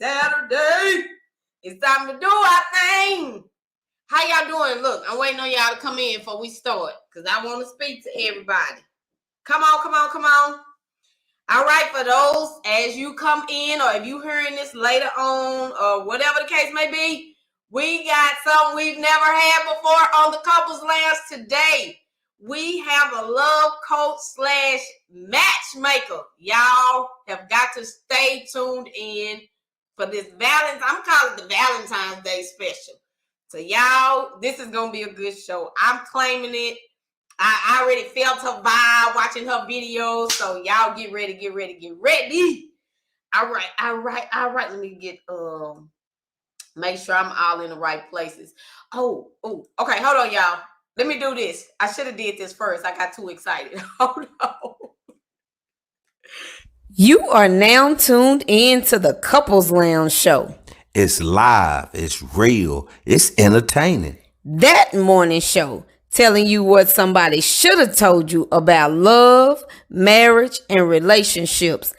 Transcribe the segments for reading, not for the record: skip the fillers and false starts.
Saturday. It's time to do our thing. How y'all doing? Look, I'm waiting on y'all to come in before we start because I want to speak to everybody. Come on. All right, for those, as you come in or if you hearing this later on or whatever the case may be, we got something we've never had before on the Couples Lounge today. We have a love coach / matchmaker. Y'all have got to stay tuned in for this I'm calling it the Valentine's Day special. So y'all, this is going to be a good show. I'm claiming it. I already felt her vibe watching her videos. So y'all get ready. All right. Let me get, make sure I'm all in the right places. Oh, okay. Hold on, y'all. Let me do this. I should have did this first. I got too excited. Hold on. You are now tuned in to the Couples Lounge show. It's live. It's real. It's entertaining. That morning show telling you what somebody should have told you about love, marriage, and relationships.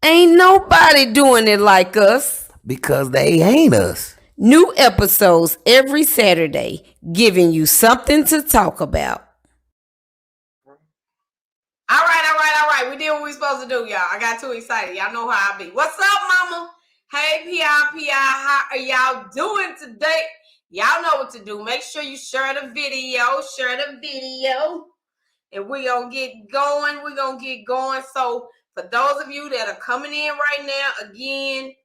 Ain't nobody doing it like us. Because they ain't us. New episodes every Saturday, giving you something to talk about. All right. We did what we supposed to do, y'all. I got too excited. Y'all know how I be. What's up, mama? Hey, P.I. How are y'all doing today? Y'all know what to do. Make sure you share the video. And we're going to get going. So, for those of you that are coming in right now, again,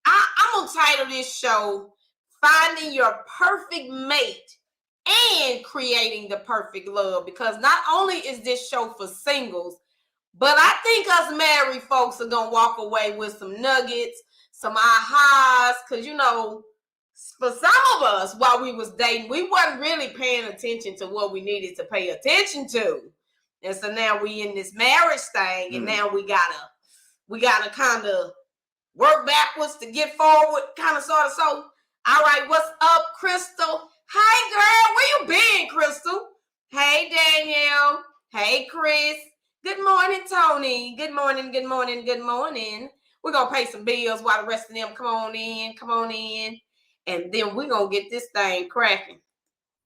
I'm going to title this show, Finding Your Perfect Mate and Creating the Perfect Love. Because not only is this show for singles, but I think us married folks are going to walk away with some nuggets, some ahas. Because, you know, for some of us, while we was dating, we wasn't really paying attention to what we needed to pay attention to. And so now we in this marriage thing, and now we gotta kind of work backwards to get forward, kind of, sort of. So, all right, what's up, Crystal? Hey, girl, where you been, Crystal? Hey, Danielle. Hey, Chris. Good morning, Tony. Good morning. We're going to pay some bills while the rest of them come on in. And then we're going to get this thing cracking.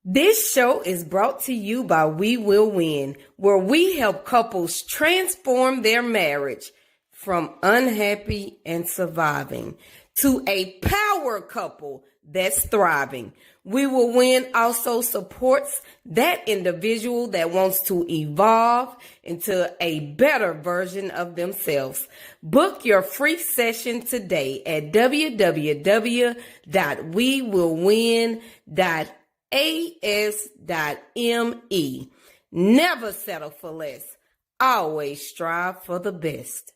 This show is brought to you by We Will Win, where we help couples transform their marriage from unhappy and surviving to a power couple that's thriving. We Will Win also supports that individual that wants to evolve into a better version of themselves. Book your free session today at www.wewillwin.as.me. Never settle for less. Always strive for the best.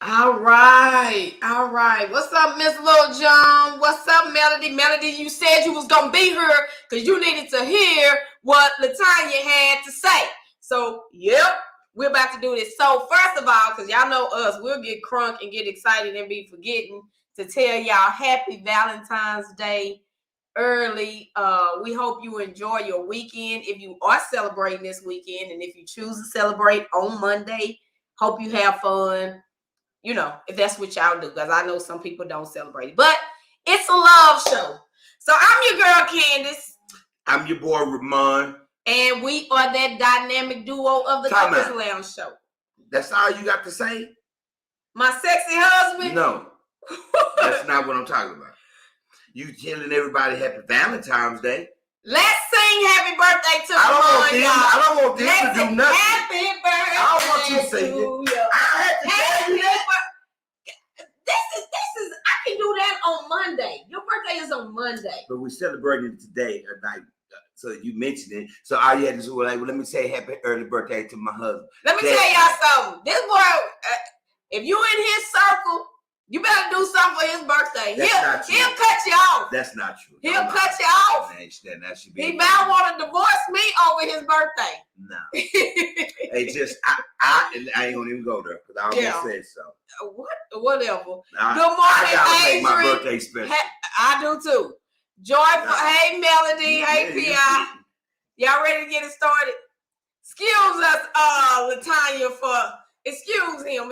All right. What's up, Miss Lil John? What's up, Melody? Melody, you said you was going to be here because you needed to hear what LaTonya had to say. So, yep, we're about to do this. So, first of all, because y'all know us, we'll get crunk and get excited and be forgetting to tell y'all happy Valentine's Day early. We hope you enjoy your weekend if you are celebrating this weekend. And if you choose to celebrate on Monday, hope you have fun. You know, if that's what y'all do, because I know some people don't celebrate it. But it's a love show. So I'm your girl, Candace. I'm your boy, Ramon. And we are that dynamic duo of the Couples Lounge show. That's all you got to say? My sexy husband? No. That's not what I'm talking about. You telling everybody happy Valentine's Day. Let's sing happy birthday to Ramon, y'all. I don't want this to do nothing. Happy birthday. I don't want you to sing it. This is I can do that on Monday. Your birthday is on Monday. But we're celebrating today at night. So you mentioned it. So all you had to do was let me say happy early birthday to my husband. Let me tell y'all something. This boy, if you in his circle, you better do something for his birthday. He'll cut you off. That's not true. He'll cut you off. That should be. He might want to divorce me over his birthday. No. It's just I ain't gonna even go there because I already said so. Whatever. Good morning, I gotta make my birthday special. I do too. Joyful. Hey, Melody. Hey, P.I. Y'all ready to get it started? Excuse us, LaTonya, for Excuse him.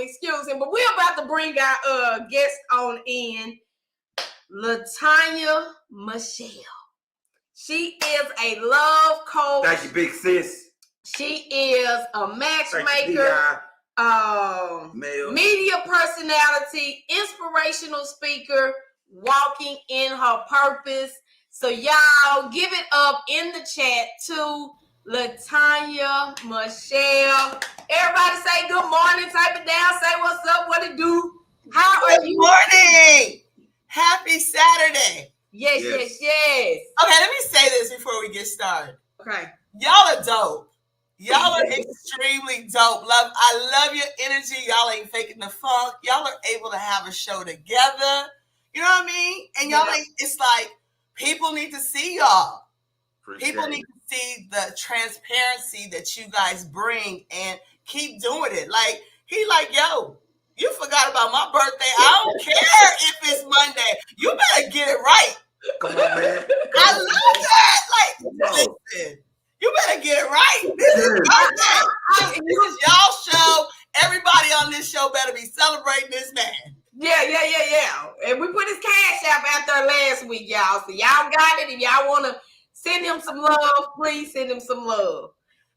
But we're about to bring our guest on in, LaTonya MeChelle. She is a love coach. Thank you, big sis. She is a matchmaker, media personality, inspirational speaker, walking in her purpose. So y'all give it up in the chat to LaTonya MeChelle. Everybody say good morning, type it down, say what's up, what it do. How are you? Good morning. Happy Saturday. Yes. Okay, let me say this before we get started. Okay. Y'all are dope. Y'all are extremely dope. I love your energy. Y'all ain't faking the funk. Y'all are able to have a show together. You know what I mean? And y'all it's like people need to see y'all. People need to see the transparency that you guys bring and keep doing it. Like, he like, yo, you forgot about my birthday. I don't care if it's Monday. You better get it right. Come on, man. I love that. Like, listen, you better get it right. This is birthday. This is y'all show. Everybody on this show better be celebrating this man. Yeah. And we put his cash out there last week, y'all. So y'all got it. If y'all want to send him some love, please send him some love.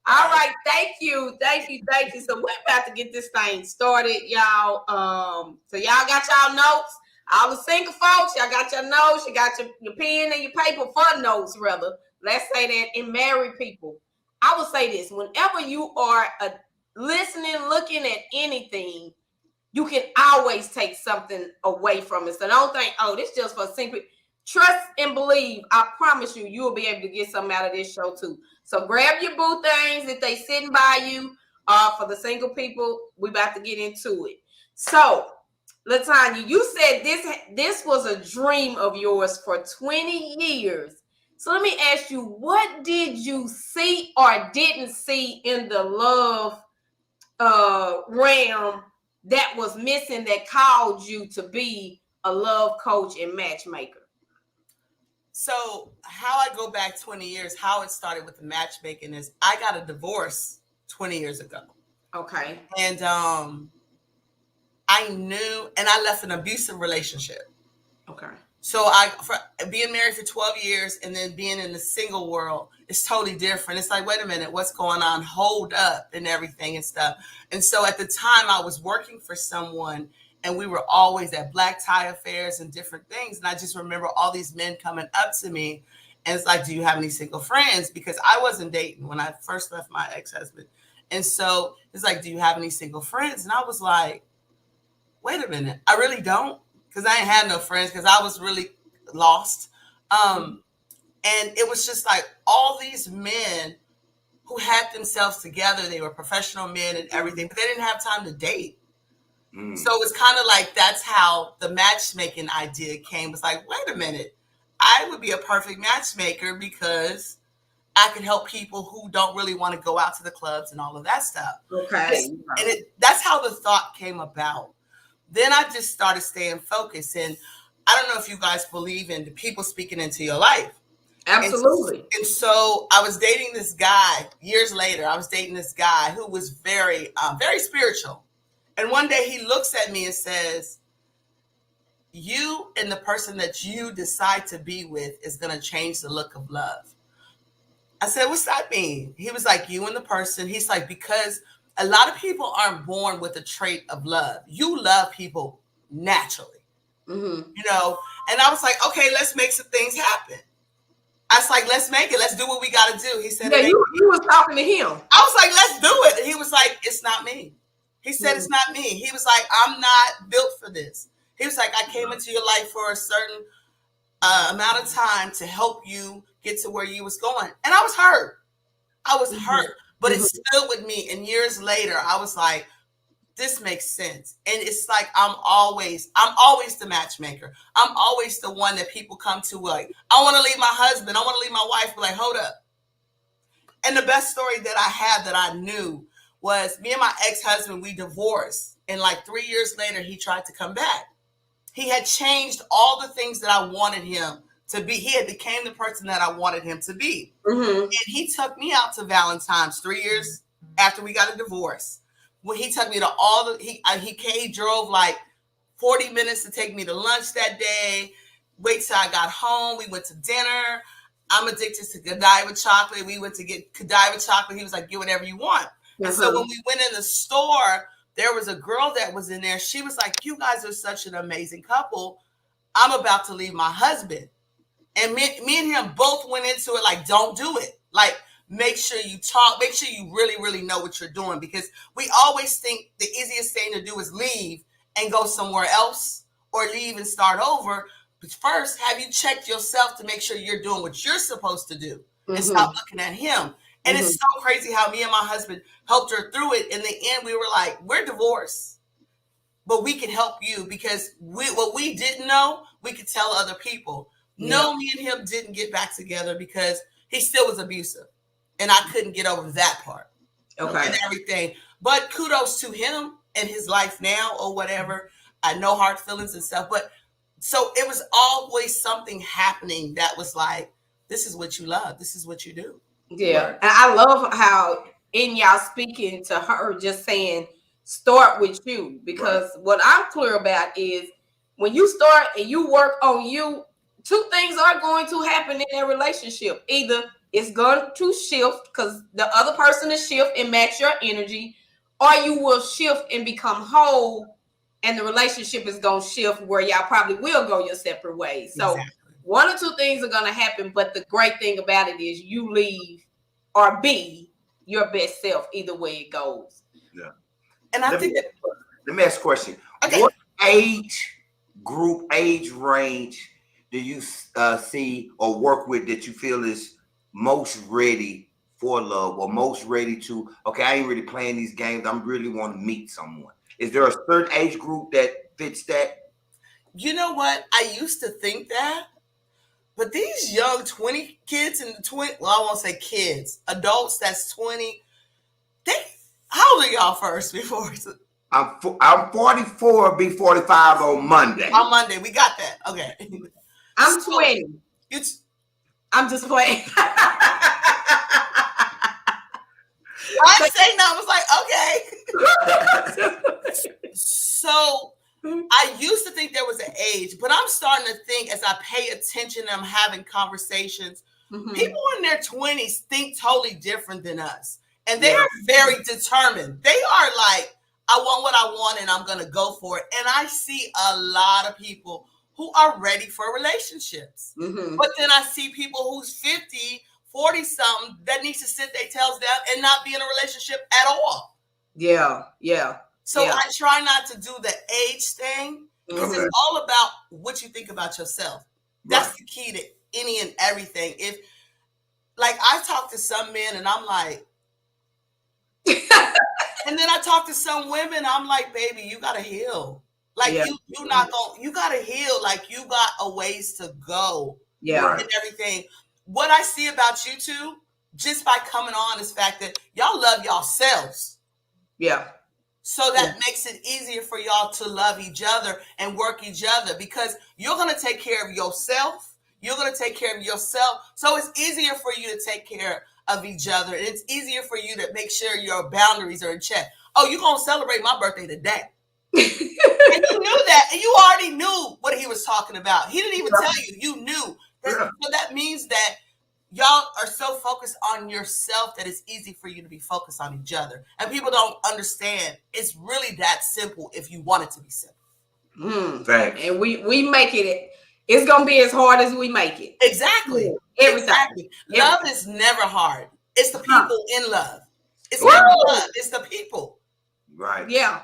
All right, thank you. So we're about to get this thing started, y'all. So y'all got y'all notes. All the single folks, y'all got your notes. You got your pen and your paper for notes, rather. Let's say that. In married people, I will say this: whenever you are listening, looking at anything, you can always take something away from it. So don't think, oh, this is just for single. Trust and believe. I promise you, will be able to get something out of this show too. So grab your boo things if they sitting by you. For the single people, we about to get into it. So, LaTonya, you said this was a dream of yours for 20 years. So let me ask you, what did you see or didn't see in the love realm that was missing that called you to be a love coach and matchmaker? So how I go back 20 years, how it started with the matchmaking is I got a divorce 20 years ago. Okay. And I knew, and I left an abusive relationship. Okay. So being married for 12 years and then being in the single world is totally different. It's like, wait a minute, what's going on? Hold up and everything and stuff. And so at the time I was working for someone and we were always at black tie affairs and different things. And I just remember all these men coming up to me and it's like, do you have any single friends? Because I wasn't dating when I first left my ex-husband. And so it's like, do you have any single friends? And I was like, wait a minute, I really don't. Because I ain't had no friends because I was really lost. And it was just like all these men who had themselves together. They were professional men and everything, but they didn't have time to date. So it's kind of like that's how the matchmaking idea came. It's like, wait a minute, I would be a perfect matchmaker because I can help people who don't really want to go out to the clubs and all of that stuff. Okay. And that's how the thought came about. Then I just started staying focused. And I don't know if you guys believe in the people speaking into your life. Absolutely. And so I was dating this guy years later. I was dating this guy who was very, very spiritual. And one day he looks at me and says, you and the person that you decide to be with is going to change the look of love. I said, what's that mean? He was like, you and the person. He's like, because a lot of people aren't born with a trait of love. You love people naturally, you know? And I was like, okay, let's make some things happen. I was like, let's make it. Let's do what we got to do. He said, yeah, you was talking to him. I was like, let's do it. And he was like, it's not me. He said, it's not me. He was like, I'm not built for this. He was like, I came into your life for a certain amount of time to help you get to where you was going. And I was hurt. But it stood with me. And years later, I was like, this makes sense. And it's like, I'm always the matchmaker. I'm always the one that people come to like, I want to leave my husband. I want to leave my wife. But like, hold up. And the best story that I had that I knew was me and my ex-husband, we divorced. And like 3 years later, he tried to come back. He had changed all the things that I wanted him to be. He had became the person that I wanted him to be. And he took me out to Valentine's 3 years after we got a divorce. when he took me to all the, he drove like 40 minutes to take me to lunch that day. Wait till I got home. We went to dinner. I'm addicted to Godiva chocolate. We went to get Godiva chocolate. He was like, get whatever you want. And so when we went in the store, there was a girl that was in there. She was like, you guys are such an amazing couple. I'm about to leave my husband. And me and him both went into it like, don't do it. Like, make sure you talk. Make sure you really, really know what you're doing. Because we always think the easiest thing to do is leave and go somewhere else or leave and start over. But first, have you checked yourself to make sure you're doing what you're supposed to do and stop looking at him? And it's so crazy how me and my husband helped her through it. In the end, we were like, we're divorced, but we can help you because what we didn't know, we could tell other people. Yeah. No, me and him didn't get back together because he still was abusive. And I couldn't get over that part. Okay. And everything. But kudos to him and his life now or whatever. I know hard feelings and stuff. But so it was always something happening that was like, this is what you love. This is what you do. Yeah. And I love how in y'all speaking to her, just saying, start with you. Because what I'm clear about is when you start and you work on you, two things are going to happen in a relationship. Either it's going to shift because the other person is shift and match your energy, or you will shift and become whole and the relationship is going to shift where y'all probably will go your separate ways. So one or two things are going to happen, but the great thing about it is you leave or be your best self either way it goes. Yeah. And I think let me ask a question. Okay. What age group, age range do you see or work with that you feel is most ready for love or most ready to, okay, I ain't really playing these games. I'm really want to meet someone. Is there a certain age group that fits that? You know what? I used to think that, but these young 20 kids and 20, well, I won't say kids, adults that's 20, how old are y'all first before? I'm 44, be 45 on Monday. On Monday, we got that. Okay. I'm 20. I'm just playing. I didn't say no. I was like, okay. So I used to think there was an age, but I'm starting to think as I pay attention and I'm having conversations, people in their 20s think totally different than us. And they are very determined. They are like, I want what I want and I'm going to go for it. And I see a lot of people who are ready for relationships. But then I see people who's 50, 40 something that needs to sit their tails down and not be in a relationship at all. Yeah. So I try not to do the age thing because it's all about what you think about yourself. That's the key to any and everything. If, like, I talk to some men and I'm like, and then I talk to some women, I'm like, baby, you got to heal. Like you not going, you got to heal. Like you got a ways to go. Yeah. And everything. What I see about you two, just by coming on, is the fact that y'all love yourselves. Yeah. So that makes it easier for y'all to love each other and work each other because you're going to take care of yourself. You're going to take care of yourself. So it's easier for you to take care of each other. And it's easier for you to make sure your boundaries are in check. Oh, you're going to celebrate my birthday today. And you knew that. And you already knew what he was talking about. He didn't even tell you. You knew. So that means that y'all are so focused on yourself that it's easy for you to be focused on each other. And people don't understand. It's really that simple if you want it to be simple. Thanks. And we make it. It's going to be as hard as we make it. Exactly. Exactly. Love is never hard. It's the people in love. It's never love. It's the people. Right. Yeah.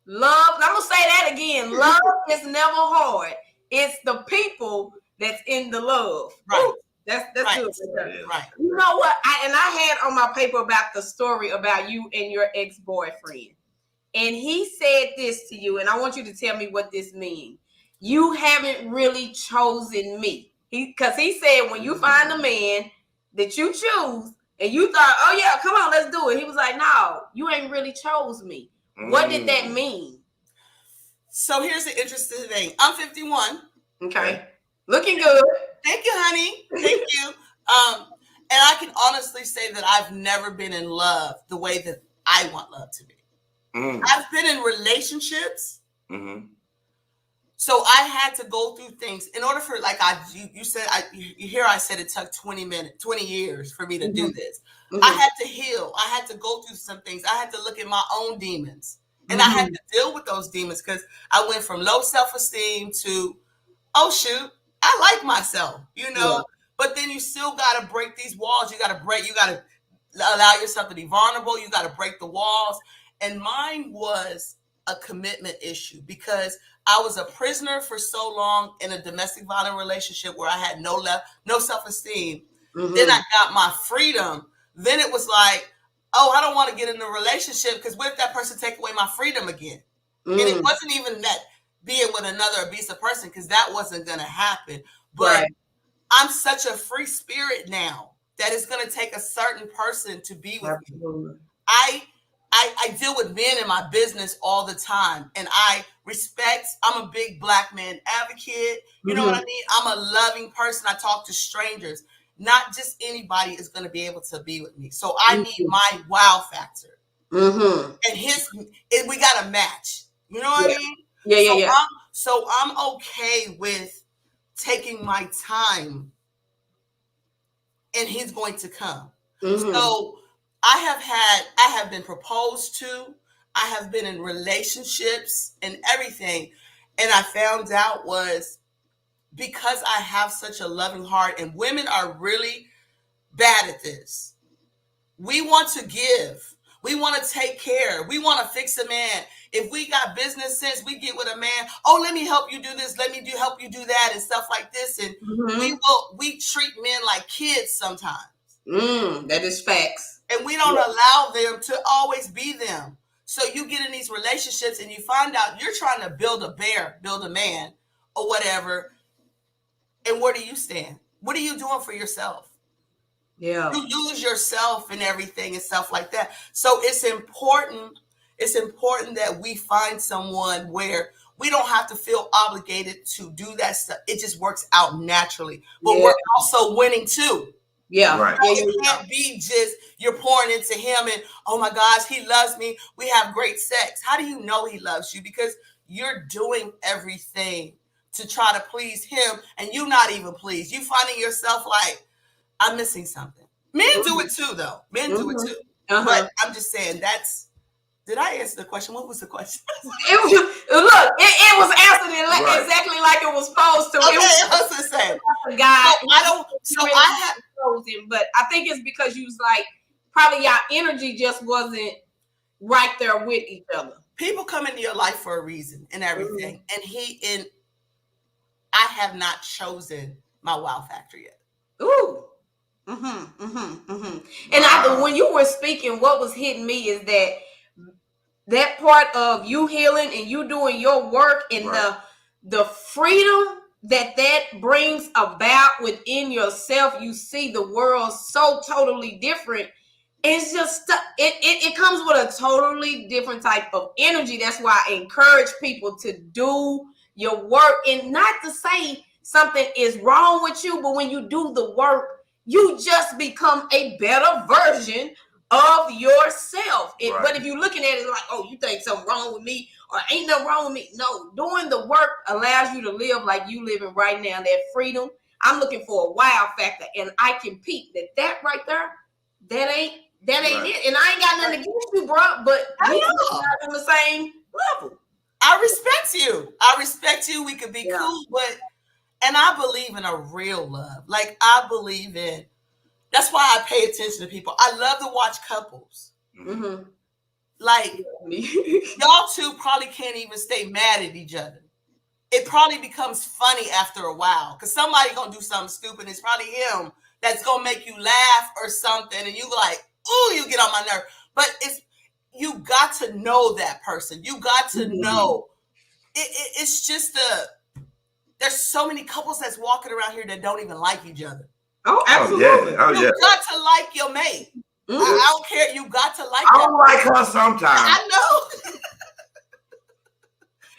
Love. I'm going to say that again. Love is never hard. It's the people that's in the love. Right. That's right. good. Right. You know what? I had on my paper about the story about you and your ex-boyfriend. And he said this to you, and I want you to tell me what this means. You haven't really chosen me. Because he said when you find a man that you choose and you thought, oh yeah, come on, let's do it. He was like, no, you ain't really chose me. What did that mean? So here's the interesting thing. I'm 51. Okay. Looking good. Thank you, honey. Thank you. And I can honestly say that I've never been in love the way that I want love to be. I've been in relationships. Mm-hmm. So I had to go through things in order for, like you said, you hear I said it took 20 years for me to do this. I had to heal. I had to go through some things. I had to look at my own demons, and I had to deal with those demons, because I went from low self-esteem to, oh shoot, I like myself, but then you still got to break these walls. You got to allow yourself to be vulnerable. You got to break the walls. And mine was a commitment issue, because I was a prisoner for so long in a domestic violence relationship where I had no self-esteem. Then I got my freedom. Then it was like, oh, I don't want to get in a relationship, because what if that person take away my freedom again? And it wasn't even that being with another abusive person, because that wasn't going to happen. But I'm such a free spirit now that it's going to take a certain person to be with me. I deal with men in my business all the time, and I'm a big Black man advocate. You know what I mean? I'm a loving person. I talk to strangers. Not just anybody is going to be able to be with me. So I need my wow factor. And we got to match. You know what I mean? Yeah. So I'm okay with taking my time, and he's going to come. So I have been proposed to. I have been in relationships and everything. And I found out was because I have such a loving heart, and women are really bad at this. We want to give. We want to take care. We want to fix a man. If we got business sense, we get with a man. Oh, let me help you do this. Let me help you do that, and stuff like this. And we treat men like kids sometimes. That is facts. And we don't allow them to always be them. So you get in these relationships and you find out you're trying to build a man or whatever. And where do you stand? What are you doing for yourself? Yeah. You lose yourself and everything and stuff like that. So it's important that we find someone where we don't have to feel obligated to do that stuff. It just works out naturally. But we're also winning too. Yeah. Right. It can't be just you're pouring into him and, oh my gosh, he loves me. We have great sex. How do you know he loves you? Because you're doing everything to try to please him, and you're not even pleased. You finding yourself like, I'm missing something. Men do it too, though. Men do it too. But I'm just saying did I answer the question? What was the question? It was answered exactly like it was supposed to. Okay, it was the same. But I think it's because you was like, probably your energy just wasn't right there with each other. People come into your life for a reason and everything. And I have not chosen my wow factor yet. Ooh. And when you were speaking, what was hitting me is that part of you healing and you doing your work and the freedom that brings about within yourself. You see the world so totally different. It's just it comes with a totally different type of energy. That's why I encourage people to do your work, and not to say something is wrong with you, but when you do the work, you just become a better version of yourself. But if you're looking at it like, oh, you think something wrong with me or ain't nothing wrong with me. No, doing the work allows you to live like you living right now, that freedom. I'm looking for a wow factor, and I can peep that right there, that ain't it. And I ain't got nothing against you, bro, but we not on the same level. I respect you. We could be cool, and I believe in a real love. Like, I believe in, that's why I pay attention to people. I love to watch couples. Like, y'all two probably can't even stay mad at each other. It probably becomes funny after a while, because somebody gonna do something stupid. It's probably him that's gonna make you laugh or something, and you like, ooh, you get on my nerve. But you got to know that person. You got to know. It's just there's so many couples that's walking around here that don't even like each other. Oh, absolutely. You got to like your mate. I don't care. You got to like I don't like her sometimes. I know.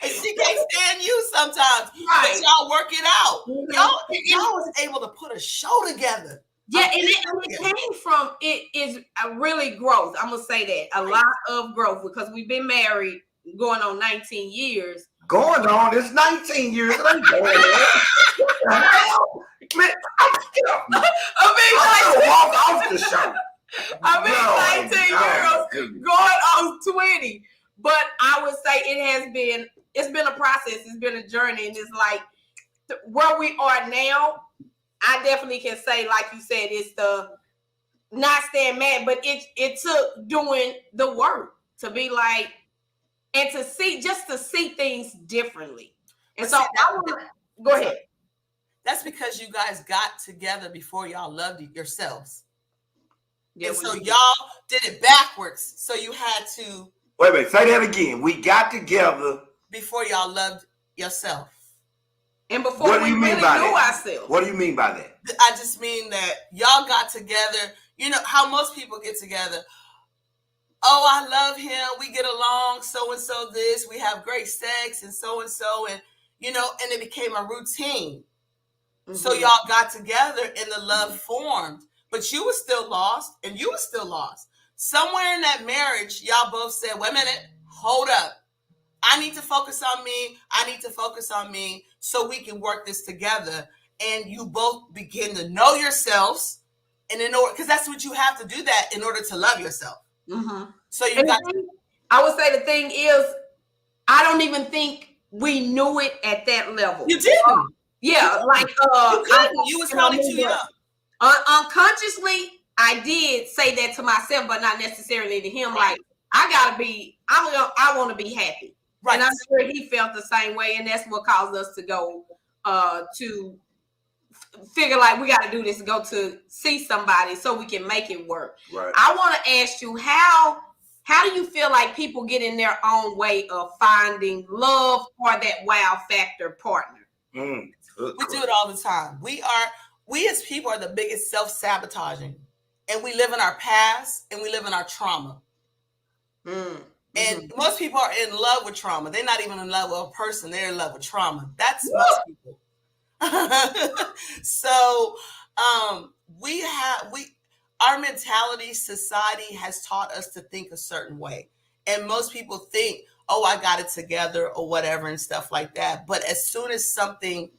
And she can't stand you sometimes. Right. But y'all work it out. Y'all was able to put a show together. Yeah, and it came from, it is a really growth. I'm gonna say that, a lot of growth, because we've been married going on 19 years. Going on, it's 19 years. It ain't going on. What the hell? Man, I'm gonna walk off the show. I mean, 19 years going on 20. But I would say it's been a process, it's been a journey, and it's like where we are now. I definitely can say, like you said, it's the not staying mad, but it took doing the work to be like, and to see things differently. And so I want to go ahead. That's because you guys got together before y'all loved yourselves. Yeah, and so y'all did it backwards. So you had to wait, say that again. We got together before y'all loved yourself. And before we really knew ourselves. What do you mean by that? I just mean that y'all got together. You know how most people get together. Oh, I love him. We get along. So and so this. We have great sex and so, and you know, and it became a routine. Mm-hmm. So y'all got together and the love formed. But you were still lost and you were still lost. Somewhere in that marriage, y'all both said, wait a minute, hold up. I need to focus on me. I need to focus on me so we can work this together. And you both begin to know yourselves. And in order, because that's what you have to do that in order to love yourself. Mm-hmm. So you got to. I would say the thing is, I don't even think we knew it at that level. You didn't. Yeah, like you was probably too young. Unconsciously, I did say that to myself, but not necessarily to him. Right. Like, I want to be happy. Right. And I'm sure he felt the same way. And that's what caused us to go to figure like we got to do this, go to see somebody so we can make it work. Right. I want to ask you, how do you feel like people get in their own way of finding love or that wow factor partner? We do it all the time. We as people are the biggest self-sabotaging, and we live in our past and we live in our trauma. And most people are in love with trauma. They're not even in love with a person. They're in love with trauma. That's most people. So our mentality, society has taught us to think a certain way. And most people think, oh, I got it together or whatever and stuff like that. But as soon as something,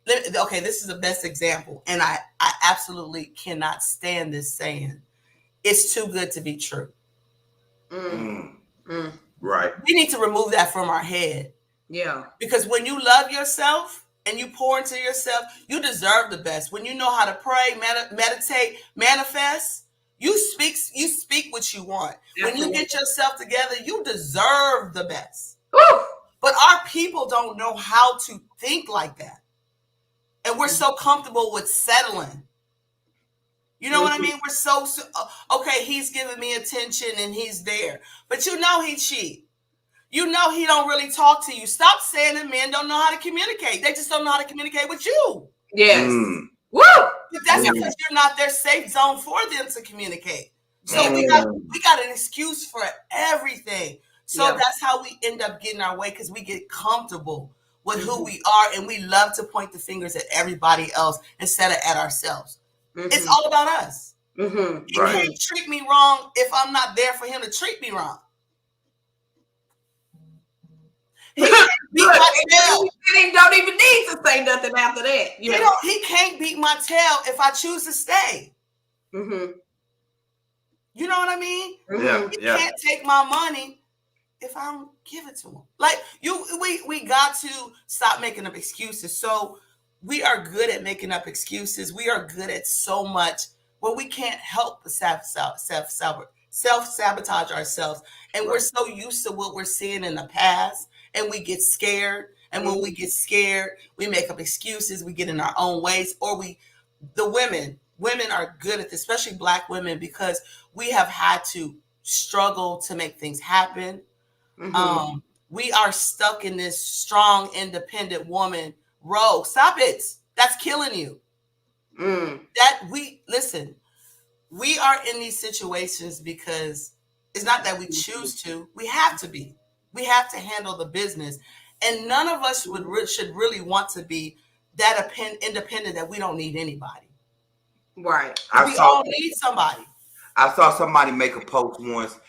okay, this is the best example. And I absolutely cannot stand this saying, it's too good to be true. Right. We need to remove that from our head. Yeah. Because when you love yourself and you pour into yourself, you deserve the best. When you know how to pray, meditate, manifest, you speak what you want. Definitely. When you get yourself together, you deserve the best. Woo! But our people don't know how to think like that. And we're so comfortable with settling. You know what I mean? We're so okay, he's giving me attention and he's there. But you know he cheat. You know he don't really talk to you. Stop saying that men don't know how to communicate. They just don't know how to communicate with you. Yes. Woo! But that's because you're not their safe zone for them to communicate. So we got an excuse for everything. So that's how we end up getting our way, because we get comfortable with who we are, and we love to point the fingers at everybody else instead of at ourselves. It's all about us. He can't treat me wrong if I'm not there for him to treat me wrong. He can't beat my tail. He don't even need to say nothing after that. He can't beat my tail if I choose to stay. You know what I mean? He can't take my money if I don't give it to him. Like we got to stop making up excuses. So we are good at making up excuses. We are good at so much where we can't help but self-sabotage ourselves. And we're so used to what we're seeing in the past, and we get scared. And when we get scared, we make up excuses. We get in our own ways, or women are good at this, especially Black women, because we have had to struggle to make things happen. We are stuck in this strong, independent woman role. Stop it. That's killing you. We are in these situations because it's not that we choose to. We have to be. We have to handle the business. And none of us should really want to be that independent that we don't need anybody. Right. We all need somebody. I saw somebody make a post once.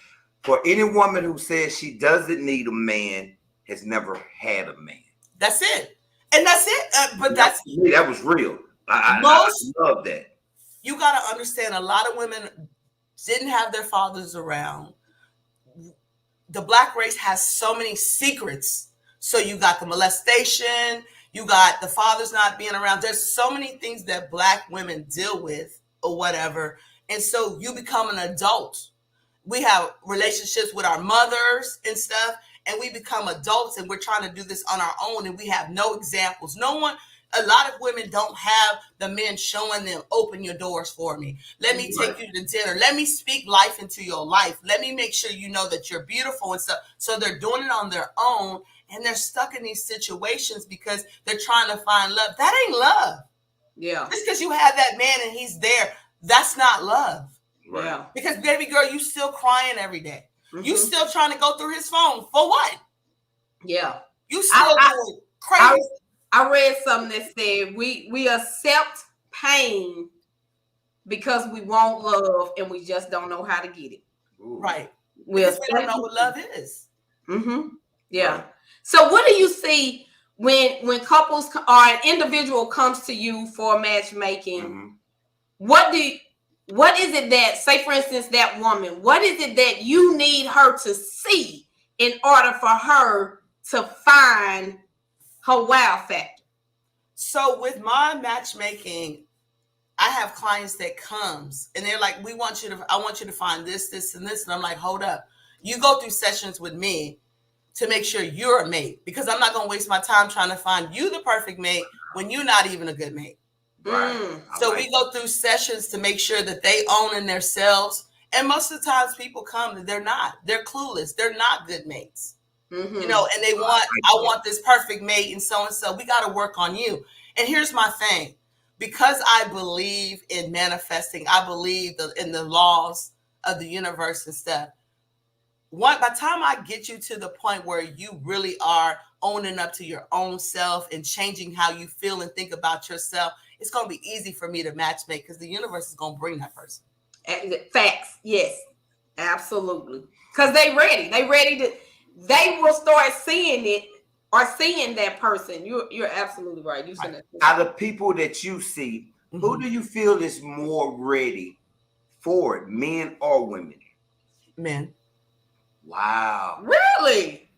For any woman who says she doesn't need a man has never had a man. That's it. And that's it. But that was real. I love that. You got to understand, a lot of women didn't have their fathers around. The Black race has so many secrets. So you got the molestation, you got the fathers not being around. There's so many things that Black women deal with or whatever. And so you become an adult. We have relationships with our mothers and stuff, and we become adults, and we're trying to do this on our own, and we have no examples. A lot of women don't have the men showing them, open your doors for me. Let me take you to dinner. Let me speak life into your life. Let me make sure you know that you're beautiful and stuff. So they're doing it on their own, and they're stuck in these situations because they're trying to find love. That ain't love. Yeah. Just because you have that man and he's there, that's not love. Right. Yeah. Because baby girl, you still crying every day. You still trying to go through his phone. For what? Yeah. You still doing crazy. I read something that said we accept pain because we want love and we just don't know how to get it. Ooh. Right. We don't know what love is. Yeah. Right. So what do you see when couples or an individual comes to you for matchmaking? What is it that, say for instance, that woman, what is it that you need her to see in order for her to find her wow factor? So with my matchmaking, I have clients that comes and they're like, I want you to find this, this, and this. And I'm like, hold up. You go through sessions with me to make sure you're a mate, because I'm not going to waste my time trying to find you the perfect mate when you're not even a good mate. Right. So we go through sessions to make sure that they own in themselves. And most of the times people come and they're not. They're clueless. They're not good mates. You know, and they want, I want this perfect mate and so. We got to work on you. And here's my thing. Because I believe in manifesting, I believe in the laws of the universe and stuff. By the time I get you to the point where you really are owning up to your own self and changing how you feel and think about yourself, it's going to be easy for me to matchmake because the universe is going to bring that person. Facts. Yes, absolutely. Because they will start seeing it or seeing that person. You're absolutely right. You said that. Out of people that you see, who do you feel is more ready for it, men or women? Men. Wow. Really?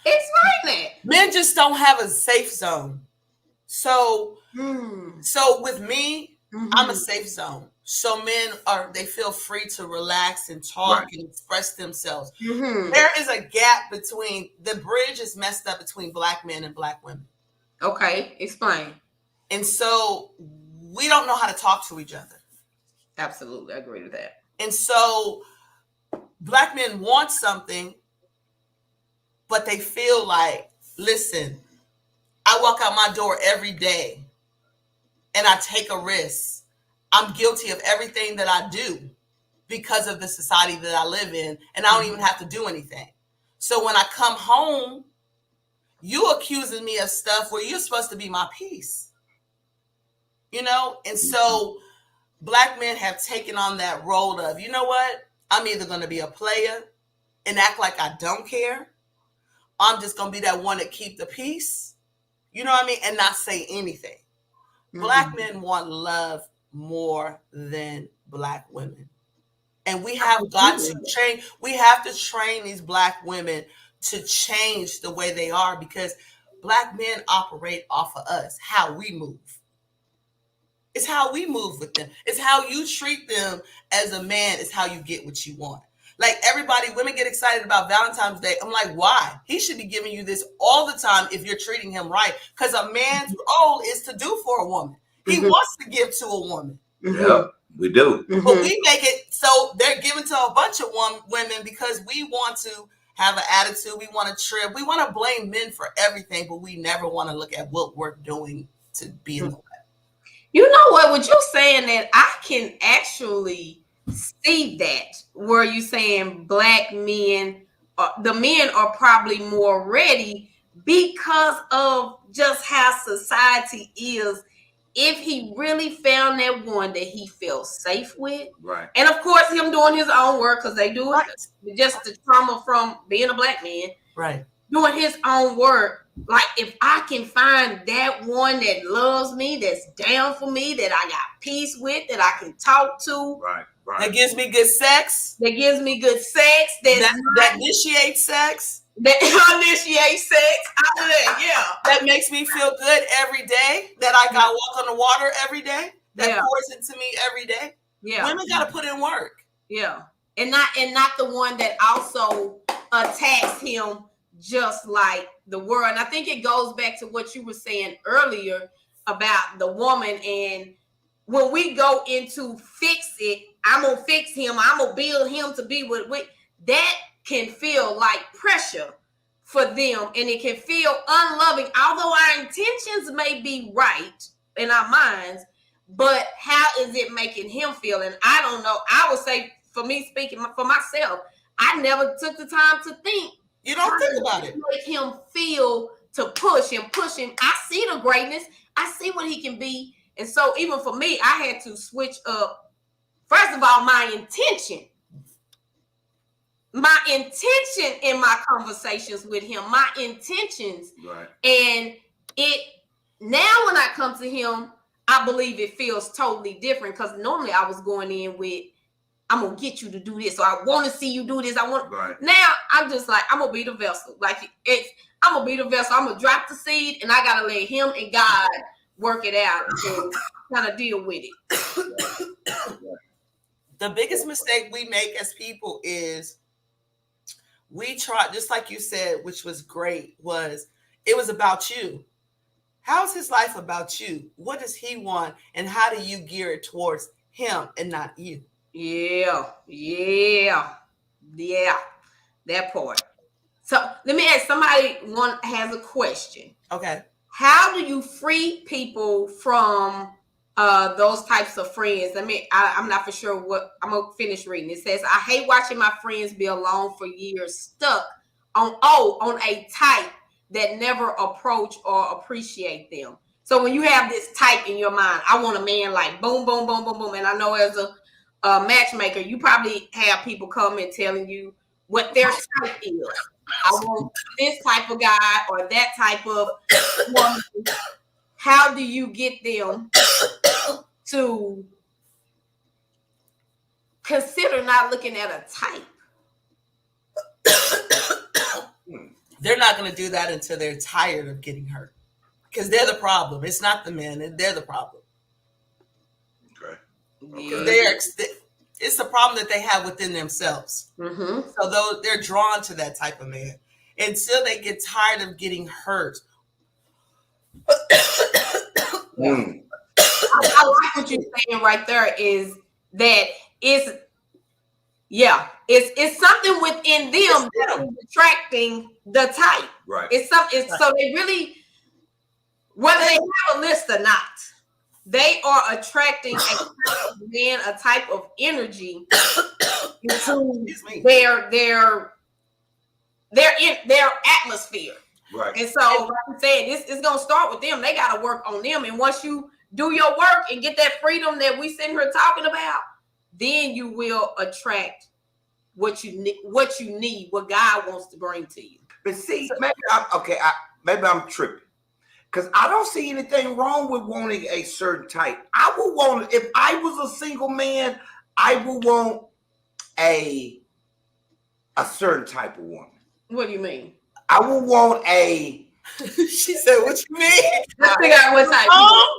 Explain that. Men just don't have a safe zone. So with me, I'm a safe zone. So men they feel free to relax and talk and express themselves. There is a gap between, the bridge is messed up between Black men and Black women. Okay, explain. And so we don't know how to talk to each other. Absolutely, I agree with that. And so Black men want something, but they feel like, listen, I walk out my door every day and I take a risk. I'm guilty of everything that I do because of the society that I live in, and I don't even have to do anything. So when I come home, you accusing me of stuff where you're supposed to be my peace. You know? And so Black men have taken on that role of, you know what? I'm either going to be a player and act like I don't care. I'm just going to be that one that keep the peace. You know what I mean? And not say anything. Black men want love more than Black women. And we have got to train. We have to train these Black women to change the way they are, because Black men operate off of us, how we move. It's how we move with them. It's how you treat them as a man is how you get what you want. Like women get excited about Valentine's Day. I'm like, why? He should be giving you this all the time if you're treating him right. Because a man's role is to do for a woman. He wants to give to a woman. Yeah, we do. But we make it so they're giving to a bunch of women because we want to have an attitude. We want to trip. We want to blame men for everything, but we never want to look at what we're doing to be in the way. You know what you're saying, that I can actually see that, where you saying Black men, the men are probably more ready because of just how society is if he really found that one that he felt safe with, right, and of course him doing his own work, because they do Right. it, just the trauma from being a black man, Right. doing his own work. Like, if I can find that one that loves me, that's down for me, that I got peace with, that I can talk to, right, right. That gives me good sex. that gives me good sex, That initiates sex. that initiates sex, out of that, yeah. That makes me feel good every day. That I got to walk on the water every day. That Yeah. pours into me every day. Yeah. Women got to put in work. Yeah. And not the one that also attacks him just like the world. And I think it goes back to what you were saying earlier about the woman. And when we go into fix it, I'm gonna fix him, I'm gonna build him to be with that can feel like pressure for them, and it can feel unloving, although our intentions may be right in our minds. But how is it making him feel? And I don't know. I would say, for me, speaking for myself, I never took the time to think. You don't think about it. Make him feel, to push him. I see the greatness. I see what he can be. And so even for me, I had to switch up, first of all, my intention. My intention in my conversations with him, my intentions. Right. And it, now when I come to him, I believe it feels totally different, because normally I was going in with, I'm gonna get you to do this, or I want to see you do this. Right. Now I'm just like, I'm gonna be the vessel. Like, I'm gonna be the vessel. I'm gonna drop the seed, and I gotta let him and God work it out and kind of deal with it. The biggest mistake we make as people is we try, just like you said, which was great, was it was about you. How's his life about you? What does he want? And how do you gear it towards him and not you? Yeah. That part. So let me ask, somebody has a question. Okay. How do you free people from those types of friends? I'm not for sure what, I'm gonna finish reading. It says, I hate watching my friends be alone for years, stuck on a type that never approach or appreciate them. So when you have this type in your mind, I want a man like boom, boom, boom, boom, boom. And I know as a matchmaker, you probably have people come and telling you what their type is. I want this type of guy or that type of woman. How do you get them to consider not looking at a type? They're not going to do that until they're tired of getting hurt, because they're the problem. It's not the men; they're the problem. Okay. It's the problem that they have within themselves. Mm-hmm. So they're drawn to that type of man until they get tired of getting hurt. I like what you're saying right there, is that it's something within them that is attracting the type. Right. So they really, whether they have a list or not, they are attracting a type of man, a type of energy into their atmosphere. Right. And so, like I'm saying, this is gonna start with them. They gotta work on them. And once you do your work and get that freedom that we sitting here talking about, then you will attract what you need, what God wants to bring to you. But see, maybe I'm tripping, because I don't see anything wrong with wanting a certain type. I would want, if I was a single man, I would want a certain type of woman. What do you mean? I would want a. She said, "What you mean?" Let's figure out what type. I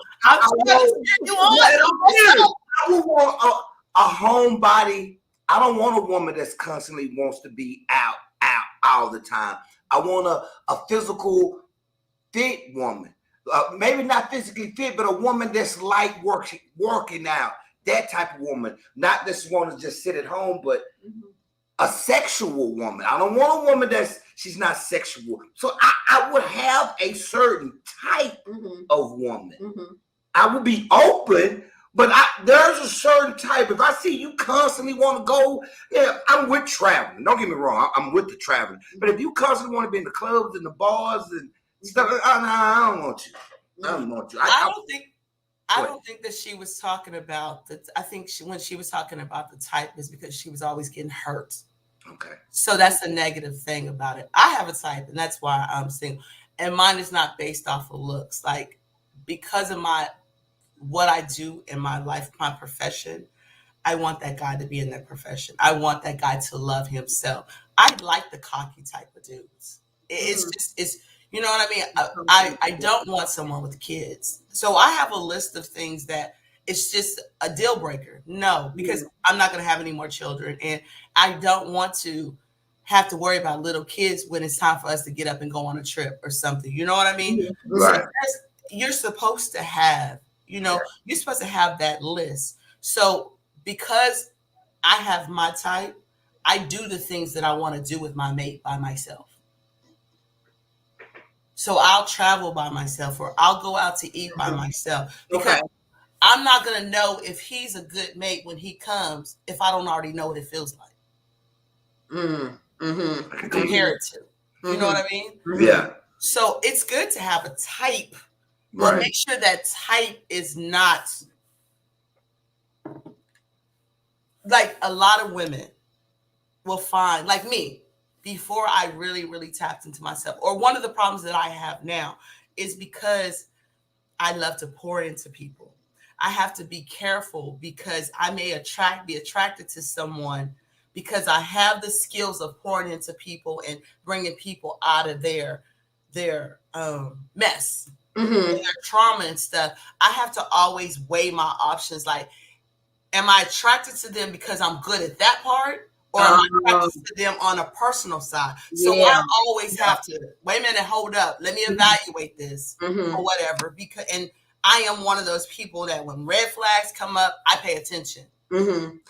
would want a homebody. I don't want a woman that's constantly wants to be out all the time. I want a physical fit woman. Maybe not physically fit, but a woman that's like working out. That type of woman. Not this one to just sit at home, but a sexual woman. I don't want a woman she's not sexual. So I would have a certain type of woman. Mm-hmm. I would be open, but there's a certain type. If I see you constantly want to go, I'm with traveling. Don't get me wrong, I'm with the traveling. But if you constantly want to be in the clubs and the bars and stuff, I don't want you. I don't want you. I don't think I don't think that she was talking about the. I think when she was talking about the type is because she was always getting hurt. Okay. So that's a negative thing about it. I have a type, and that's why I'm single. And mine is not based off of looks. Like because of what I do in my life, my profession, I want that guy to be in that profession. I want that guy to love himself. I like the cocky type of dudes. It's you know what I mean? I don't want someone with kids. So I have a list of things that it's just a deal breaker. No, because I'm not going to have any more children. And I don't want to have to worry about little kids when it's time for us to get up and go on a trip or something. You know what I mean? Right. So you're supposed to have, you're supposed to have that list. So because I have my type, I do the things that I want to do with my mate by myself. So I'll travel by myself or I'll go out to eat by myself because I'm not going to know if he's a good mate when he comes if I don't already know what it feels like. Compared to. You know what I mean? Yeah. So it's good to have a type, but make sure that type is not like a lot of women will find, like me, before I really, really tapped into myself. Or one of the problems that I have now is because I love to pour into people. I have to be careful because I may be attracted to someone because I have the skills of pouring into people and bringing people out of their mess, and their trauma and stuff. I have to always weigh my options. Like, am I attracted to them because I'm good at that part? Or am I attracted to them on a personal side? So I always have to, wait a minute, hold up. Let me evaluate this or whatever. And I am one of those people that when red flags come up, I pay attention. And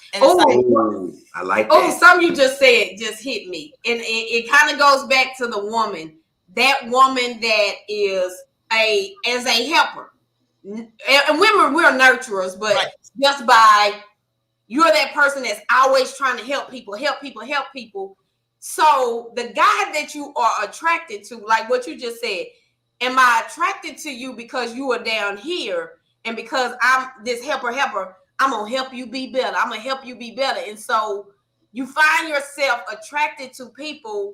I like that. Something you just said just hit me. And it kind of goes back to the woman. That woman that is as a helper. And women, we're nurturers, but just by you're that person that's always trying to help people. So the guy that you are attracted to, like what you just said, am I attracted to you because you are down here and because I'm this helper, I'm going to help you be better. And so you find yourself attracted to people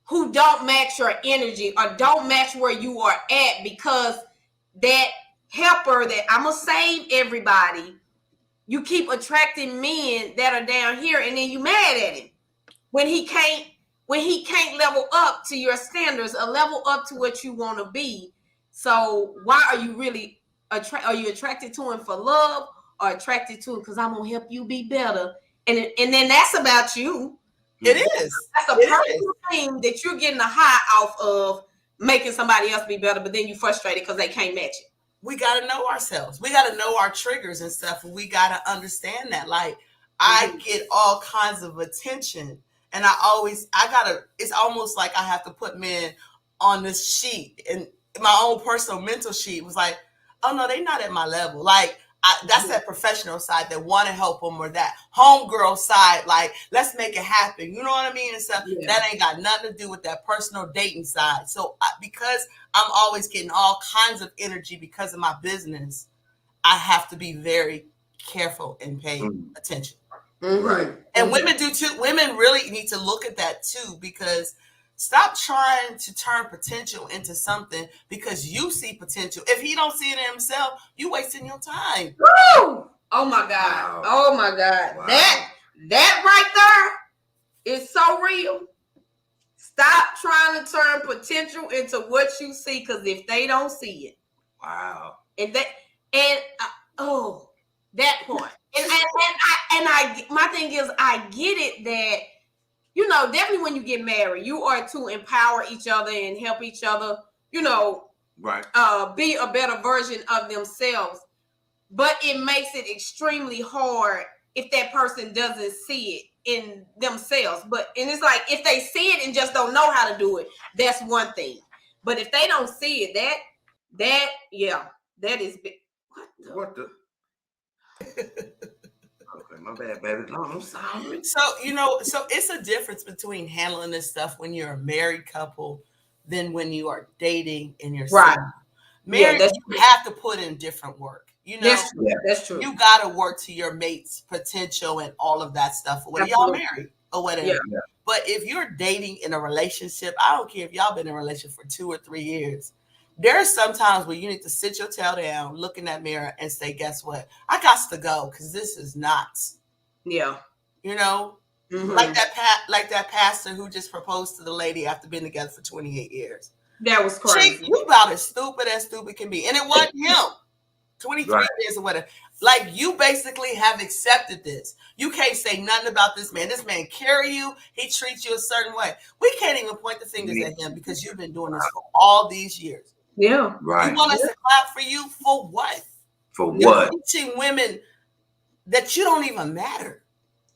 who don't match your energy or don't match where you are at because that helper that I'm going to save everybody, you keep attracting men that are down here and then you mad at him when he can't level up to your standards or level up to what you want to be. So why are you really are you attracted to him for love or attracted to him because I'm gonna help you be better? And then that's about you. It is. That's a personal thing that you're getting a high off of making somebody else be better, but then you frustrated because they can't match it. We got to know ourselves. We got to know our triggers and stuff. And we got to understand that. Like, I get all kinds of attention. And it's almost like I have to put men on this sheet. And my own personal mental sheet was like, oh, no, they're not at my level. Like, that's that professional side that want to help them, or that homegirl side, like, let's make it happen. You know what I mean? And stuff. That ain't got nothing to do with that personal dating side. So because I'm always getting all kinds of energy because of my business, I have to be very careful and pay attention. Right. And women do too. Women really need to look at that too, because stop trying to turn potential into something because you see potential. If he don't see it in himself, you wasting your time. Woo! Oh my God. Wow. Oh my God. Wow. That right there is so real. Stop trying to turn potential into what you see, because if they don't see it. Wow. That point. And my thing is, I get it that, definitely when you get married, you are to empower each other and help each other, right. Be a better version of themselves. But it makes it extremely hard if that person doesn't see it in themselves. And it's like, if they see it and just don't know how to do it, that's one thing. But if they don't see it, that is big. What the? Okay, my bad, baby. No, I'm sorry. So, so it's a difference between handling this stuff when you're a married couple than when you are dating and you're single. Marriage, you have to put in different work. You know, that's true. You got to work to your mate's potential and all of that stuff. Whether y'all married or whatever. Yeah. But if you're dating in a relationship, I don't care if y'all been in a relationship for 2 or 3 years. There's some times where you need to sit your tail down, look in that mirror, and say, "Guess what? I got to go because this is not." Yeah. You know, like that pastor who just proposed to the lady after being together for 28 years. That was crazy. Chick, you about as stupid can be, and it wasn't him. 23 years or whatever. Like, you basically have accepted this. You can't say nothing about this man. This man carry you. He treats you a certain way. We can't even point the fingers at him because you've been doing this for all these years. Yeah. Right. You want us to clap for you for what? For You're what? teaching women that you don't even matter.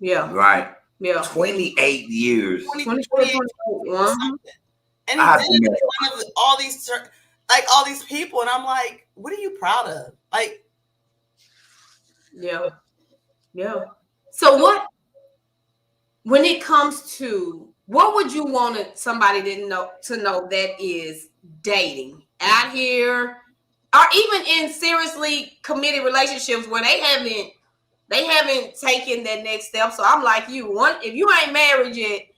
Yeah. Right. Yeah. 28 years. 28 and he did it in front of all these people, and I'm like, what are you proud of? Like, yeah. So what, when it comes to, what would you want somebody to know that is dating out here, or even in seriously committed relationships where they haven't taken that next step? So I'm like you, if you ain't married yet,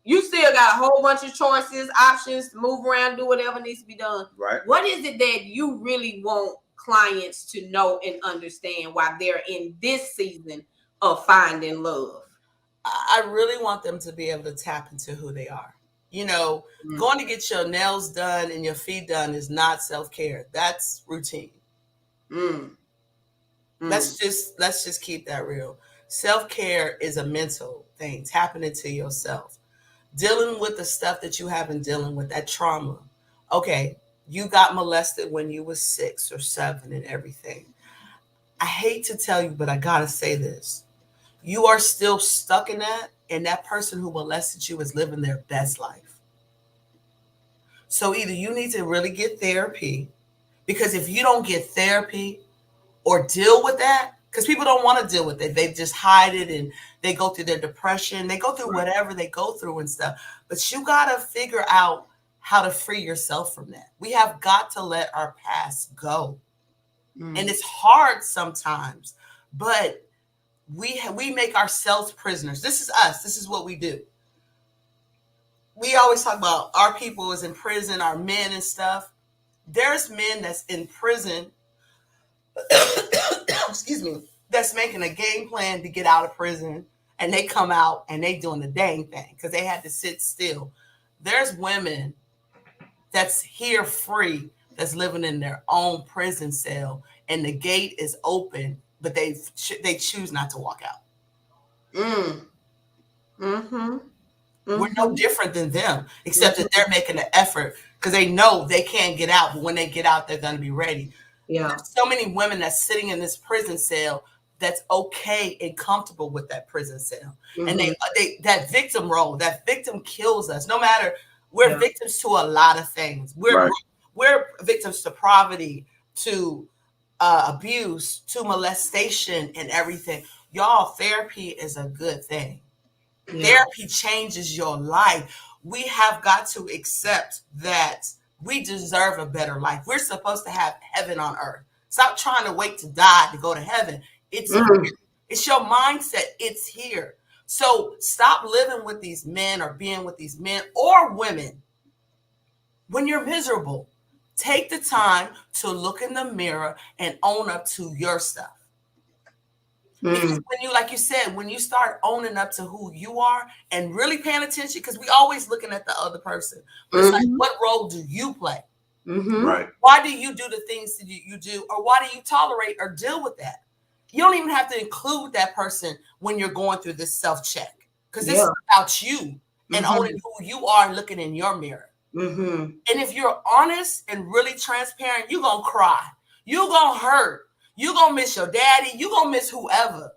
you still got a whole bunch of choices, options to move around, do whatever needs to be done. Right. What is it that you really want clients to know and understand while they're in this season of finding love? I really want them to be able to tap into who they are. You know, going to get your nails done and your feet done is not self-care. That's routine. Let's just keep that real. Self-care is a mental thing, tapping into yourself. Dealing with the stuff that you have been dealing with, that trauma. Okay, you got molested when you were 6 or 7 and everything. I hate to tell you, but I gotta say this. You are still stuck in that, and that person who molested you is living their best life. So either you need to really get therapy, because if you don't get therapy or deal with that, because people don't want to deal with it. They just hide it, and they go through their depression. They go through whatever they go through and stuff. But you got to figure out how to free yourself from that. We have got to let our past go. And it's hard sometimes, but we make ourselves prisoners. This is us. This is what we do. We always talk about our people is in prison, our men and stuff. There's men that's in prison excuse me, that's making a game plan to get out of prison, and they come out and they doing the dang thing because they had to sit still. There's women that's here free, that's living in their own prison cell, and the gate is open, but they choose not to walk out. We're no different than them, except that they're making an effort because they know they can't get out, but when they get out, they're going to be ready. Yeah. There's so many women that's sitting in this prison cell that's okay and comfortable with that prison cell. And they that victim role, that victim kills us. No matter, we're victims to a lot of things. We're victims to poverty, to abuse, to molestation, and everything. Y'all, therapy is a good thing. Therapy changes your life. We have got to accept that we deserve a better life. We're supposed to have heaven on earth. Stop trying to wait to die to go to heaven. It's here. It's your mindset. It's here. So stop living with these men or being with these men or women when you're miserable. Take the time to look in the mirror and own up to your stuff. Because when you, like you said, when you start owning up to who you are and really paying attention, because we always looking at the other person, but it's like, what role do you play? Right. Why do you do the things that you do, or why do you tolerate or deal with that? You don't even have to include that person when you're going through this self-check, because this is about you and owning who you are and looking in your mirror. And if you're honest and really transparent, you're going to cry. You're going to hurt. You're going to miss your daddy. You're going to miss whoever.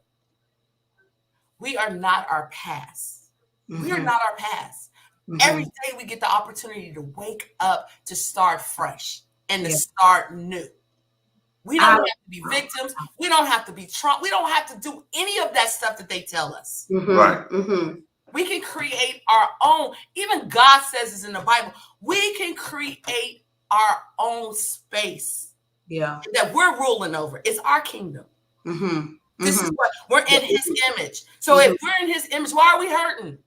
We are not our past. We are not our past. Every day we get the opportunity to wake up, to start fresh, and to start new. We don't have to be victims. We don't have to be Trump. We don't have to do any of that stuff that they tell us. Right. We can create our own. Even God says this in the Bible. We can create our own space. Yeah. That we're ruling over. It's our kingdom. Mm-hmm. This is what we're in his image. So Mm-hmm. if we're in his image, why are we hurting?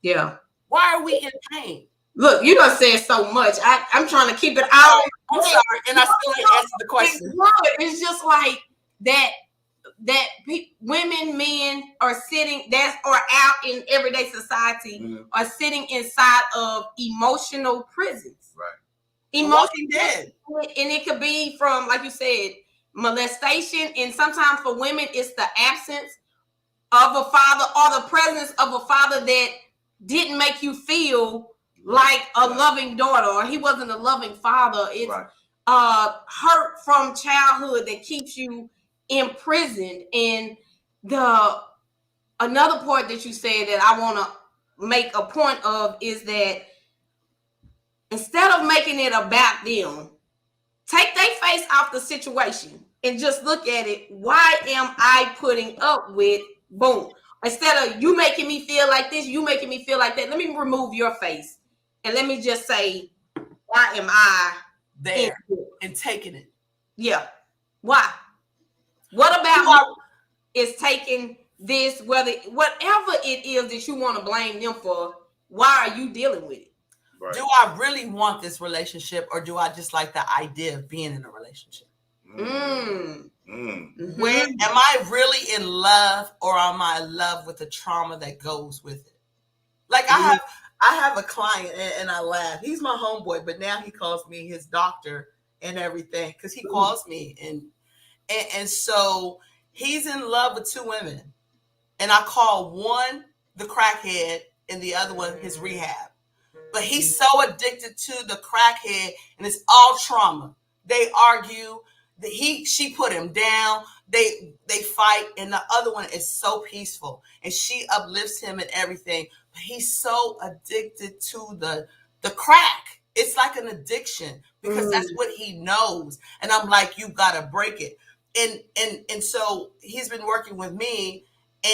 Yeah. Why are we in pain? Look, you done said so much. I'm trying to keep it out. I'm sorry, and I still didn't answer the question. It's just like that women, men are sitting or out in everyday society are sitting inside of emotional prisons. Right. Emotional dead. And it could be from, like you said, molestation, and sometimes for women it's the absence of a father or the presence of a father that didn't make you feel like a loving daughter, or he wasn't a loving father. It's hurt from childhood that keeps you imprisoned. And another part that you said that I want to make a point of is that instead of making it about them, take their face off the situation and just look at it. Why am I putting up with boom? Instead of you making me feel like this, you making me feel like that, let me remove your face and let me just say, why am I there and taking it? Yeah. Why? What about is taking this, whatever it is that you want to blame them for, why are you dealing with it? Right. Do I really want this relationship, or do I just like the idea of being in a relationship? When am I really in love, or am I in love with the trauma that goes with it? Like I have a client, and I laugh. He's my homeboy, but now he calls me his doctor and everything, because he calls me and so he's in love with 2 women, and I call one the crackhead and the other one his rehab. But he's so addicted to the crackhead, and it's all trauma. They argue. She put him down. They fight, and the other one is so peaceful, and she uplifts him and everything. But he's so addicted to the crack. It's like an addiction, because that's what he knows. And I'm like, you gotta break it. And so he's been working with me,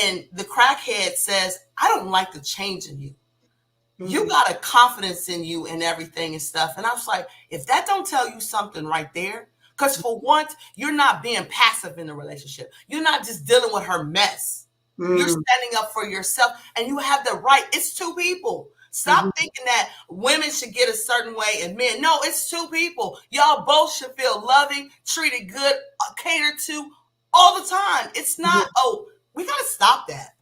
and the crackhead says, I don't like the change in you. You got a confidence in you and everything and stuff. And I was like, if that don't tell you something right there, because for once, you're not being passive in a relationship. You're not just dealing with her mess. You're standing up for yourself, and you have the right. It's 2 people. Stop thinking that women should get a certain way and men. No, it's 2 people. Y'all both should feel loving, treated good, catered to all the time. It's not, we got to stop that.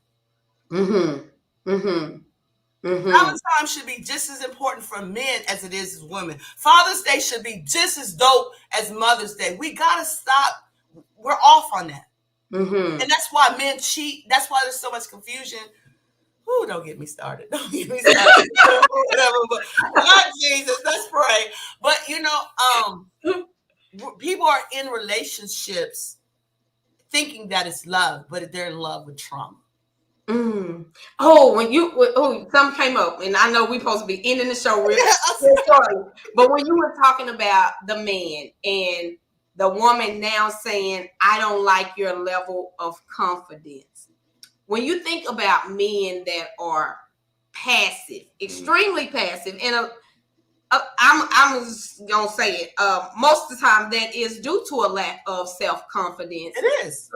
Valentine's should be just as important for men as it is as women. Father's Day should be just as dope as Mother's Day. We got to stop. We're off on that. And that's why men cheat. That's why there's so much confusion. Ooh, don't get me started. Don't get me started. Whatever. But God, Jesus, let's pray. But, people are in relationships thinking that it's love, but they're in love with trauma. Something came up, and I know we're supposed to be ending the show real short, but when you were talking about the man and the woman now saying, I don't like your level of confidence. When you think about men that are passive, extremely passive, and I'm just gonna say it, most of the time that is due to a lack of self-confidence. It is.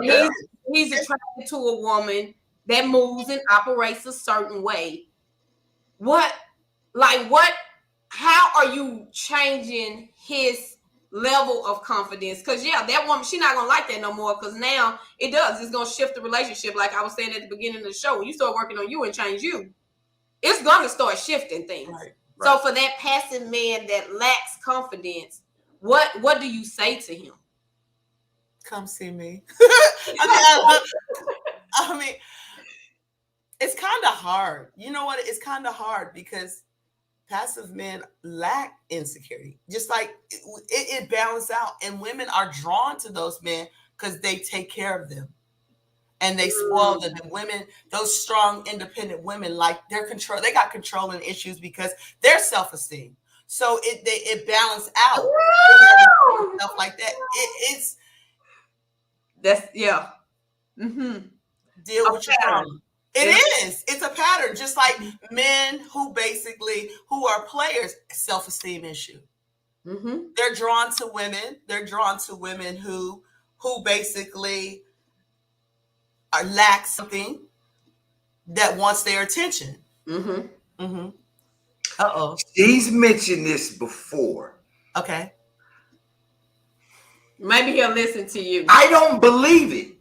He's attracted to a woman that moves and operates a certain way. How are you changing his level of confidence? Because that woman, she's not gonna like that no more, because now it's gonna shift the relationship. Like I was saying at the beginning of the show, when you start working on you and change you, it's gonna start shifting things. Right. So for that passive man that lacks confidence, what do you say to him? Come see me. I mean, it's kind of hard. You know what? It's kind of hard because passive men lack insecurity. Just like it balances out, and women are drawn to those men because they take care of them and they spoil them. The women, those strong, independent women, like they got controlling issues because their self-esteem. So it balances out stuff like that. Deal with your trauma. It is. It's a pattern. Just like men who are players, self-esteem issue. They're drawn to women. They're drawn to women who basically lack something that wants their attention. Uh-oh. She's mentioned this before. Okay. Maybe he'll listen to you. I don't believe it.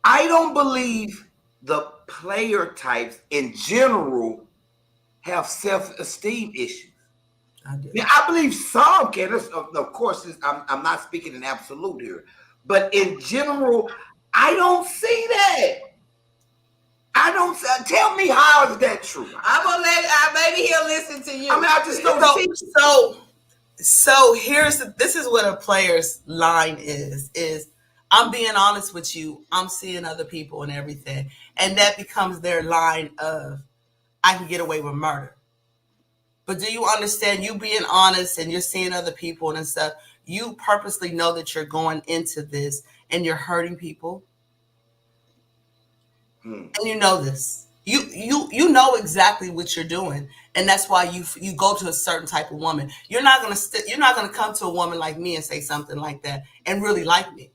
I don't believe the player types in general have self-esteem issues. I believe some can. Of course, I'm not speaking in absolute here, but in general, I don't see that. I don't. Tell me, how is that true? I'm gonna maybe he'll listen to you. I mean, I just don't see. So this is what a player's line is I'm being honest with you. I'm seeing other people and everything, and that becomes their line of, I can get away with murder. But do you understand, you being honest and you're seeing other people and stuff, you purposely know that you're going into this and you're hurting people. And you know this. You know exactly what you're doing. And that's why you go to a certain type of woman. You're not gonna come to a woman like me and say something like that and really like me.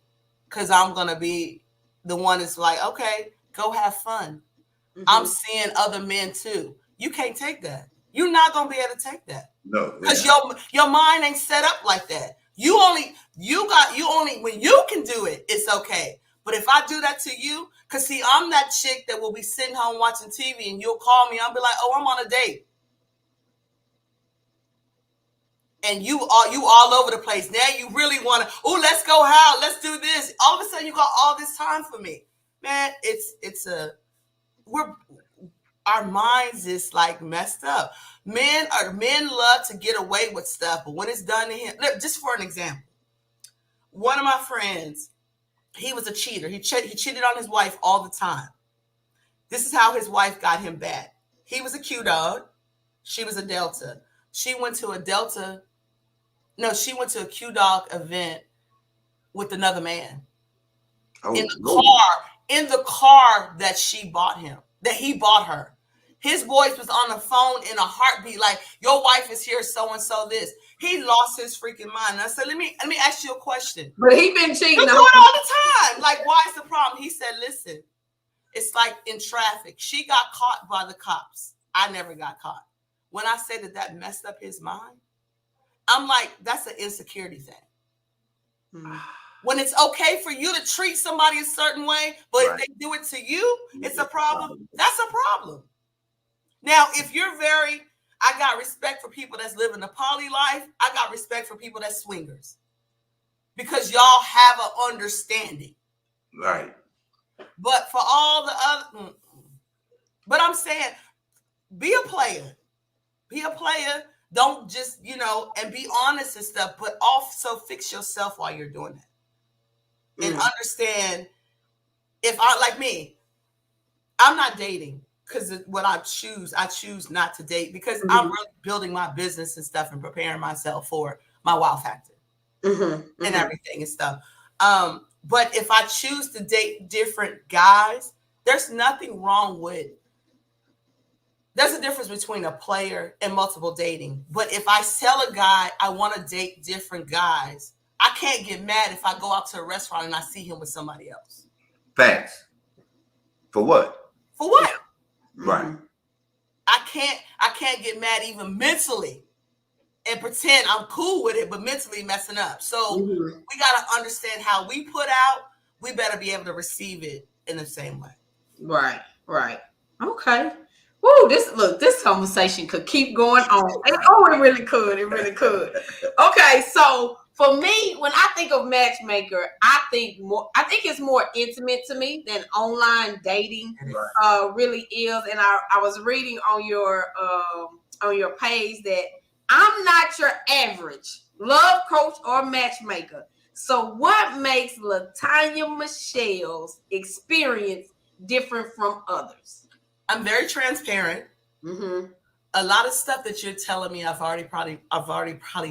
Because I'm gonna be the one that's like, okay, go have fun. I'm seeing other men too. You can't take that. You're not gonna be able to take that. No, because your mind ain't set up like that. You only when you can do it, it's okay. But if I do that to you, because see, I'm that chick that will be sitting home watching TV and you'll call me, I'll be like, oh, I'm on a date. And you all over the place. Now you really want to, oh, let's go out, let's do this. All of a sudden you got all this time for me. Man, our minds is like messed up. Men love to get away with stuff, but when it's done to him, look, just for an example, one of my friends, he was a cheater. He cheated on his wife all the time. This is how his wife got him back. He was a Q dog. She was a Delta. She went to a Q dog event with another man. Oh, in the car that he bought her. His voice was on the phone in a heartbeat, like, your wife is here, so and so this. He lost his freaking mind. And I said, let me ask you a question. But he been cheating. You're doing all the time. Like, why is the problem? He said, listen, it's like in traffic. She got caught by the cops. I never got caught. When I say that messed up his mind, I'm like, that's an insecurity thing. When it's okay for you to treat somebody a certain way, but if they do it to you, it's a problem. That's a problem. Now, if you're I got respect for people that's living a poly life. I got respect for people that's swingers. Because y'all have an understanding. Right. But for all the other, but I'm saying, be a player. Be a player. Don't just, and be honest and stuff, but also fix yourself while you're doing it. And understand, I'm not dating. Because what I choose not to date because I'm really building my business and stuff and preparing myself for my wow factor and everything and stuff. But if I choose to date different guys, there's nothing wrong with. There's a difference between a player and multiple dating. But if I tell a guy I want to date different guys, I can't get mad if I go out to a restaurant and I see him with somebody else. Facts. For what? For what? Right. I can't get mad even mentally and pretend I'm cool with it, but mentally messing up. So we got to understand how we put out, we better be able to receive it in the same way. Right. Okay. Woo, this conversation could keep going on. It really could. It really could. Okay, so for me, when I think of MatchMaker, I think it's more intimate to me than online dating really is. And I was reading on your page that I'm not your average love coach or matchmaker. So what makes LaTonya MeChelle's experience different from others? I'm very transparent. A lot of stuff that you're telling me, I've already probably